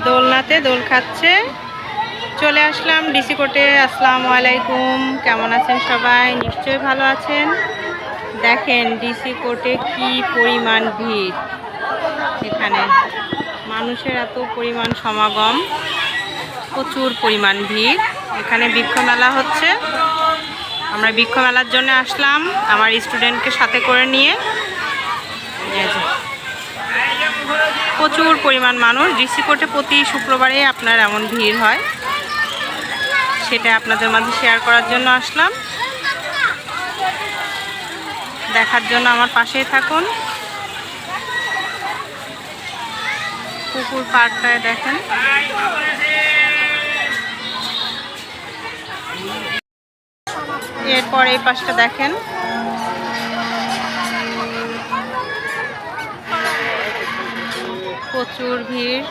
দোলনাতে দোল খাচ্ছে। চলে আসলাম ডিসি কোর্টে। আসসালামু আলাইকুম, কেমন আছেন সবাই? নিশ্চয়ই ভালো আছেন। দেখেন ডিসি কোর্টে কি পরিমাণ ভিড়, এখানে মানুষের এত পরিমাণ সমাগম, প্রচুর পরিমাণ ভিড়। এখানে বৃক্ষ মেলা হচ্ছে, আমরা বৃক্ষ মেলার জন্য আসলাম আমার স্টুডেন্টকে সাথে করে নিয়ে। প্রচুর পরিমাণ মানুষ। ডিসি কোর্টে প্রতি শুক্রবারে আপনার এমন ভিড় হয়, সেটা আপনাদের মাঝে শেয়ার করার জন্য আসলাম। দেখার জন্য আমার পাশেই থাকুন। পুকুর পাড়টায় দেখেন, এরপর এই পাশটা দেখেন, প্রচুর ভিড়।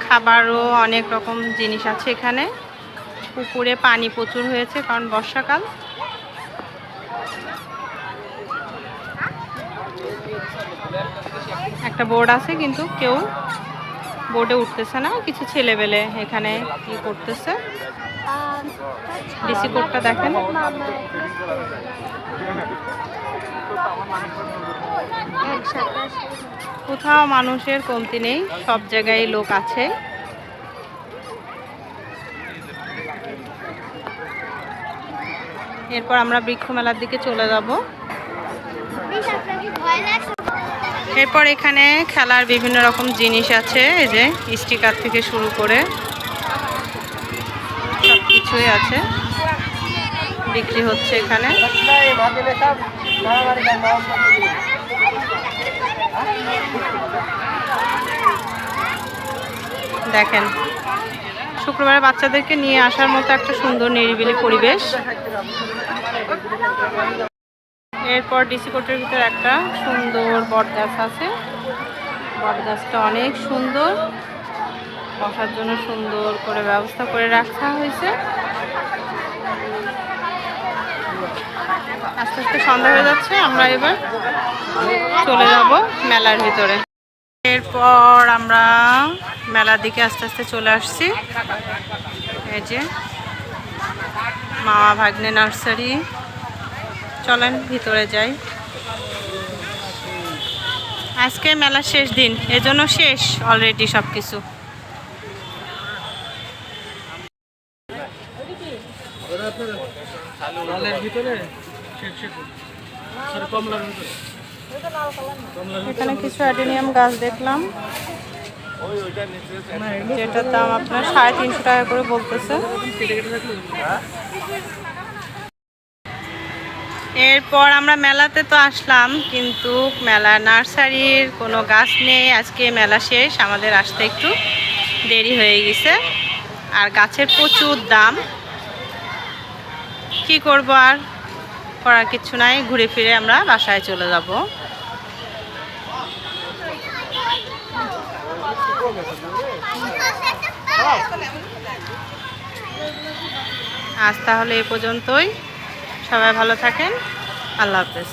খাবারও অনেক রকম জিনিস আছে এখানে। পুকুরে পানি প্রচুর হয়েছে, কারণ বর্ষাকাল। একটা বোর্ড আছে, কিন্তু কেউ বোর্ডে উঠতেছে না। কিছু ছেলেবেলে এখানে কি করতেছে। ডিসি কোর্টটা দেখেন, কোথাও মানুষের কমতি নেই, সব জায়গায় লোক আছে। এরপর আমরা বৃক্ষ মেলার দিকে চলে যাব। এরপর এখানে খেলার বিভিন্ন রকম জিনিস আছে, এই যে স্টিকার থেকে শুরু করে সব কিছুই আছে, বিক্রি হচ্ছে এখানে। দেখেন, শুক্রবারে বাচ্চাদেরকে নিয়ে আসার মতো একটা সুন্দর নিরিবিলি পরিবেশ। এরপর ডিসি কোর্টের ভিতরে একটা সুন্দর বট গাছ আছে। বট গাছটা অনেক সুন্দর, বসার জন্য সুন্দর করে ব্যবস্থা করে রাখা হয়েছে। আস্তে আস্তে সন্ধ্যা হয়ে যাচ্ছে, আমরা এবার চলে যাব মেলার ভিতরে। এরপর আমরা মেলার দিকে আস্তে আস্তে চলে আসছি। এই যে মামা ভাগ্নে নার্সারি, চলেন ভিতরে যাই। আজকে মেলার শেষ দিন, এজন্য শেষ অলরেডি সব কিছু। এখানে কিছু অ্যাডেনিয়াম গাছ দেখলাম, যেটার দাম আপনার 350 টাকা করে বলতেছে। এরপর আমরা মেলাতে তো আসলাম, কিন্তু মেলা নার্সারির কোনো গাছ নেই। আজকে মেলা শেষ, আমাদের আসতে একটু দেরি হয়ে গেছে। আর গাছের প্রচুর দাম, কি করব, আর করার কিছু নাই। ঘুরে ফিরে আমরা বাসায় চলে যাব। আজ তাহলে এ পর্যন্তই। সবাই ভালো থাকেন, আল্লাহ হাফেজ।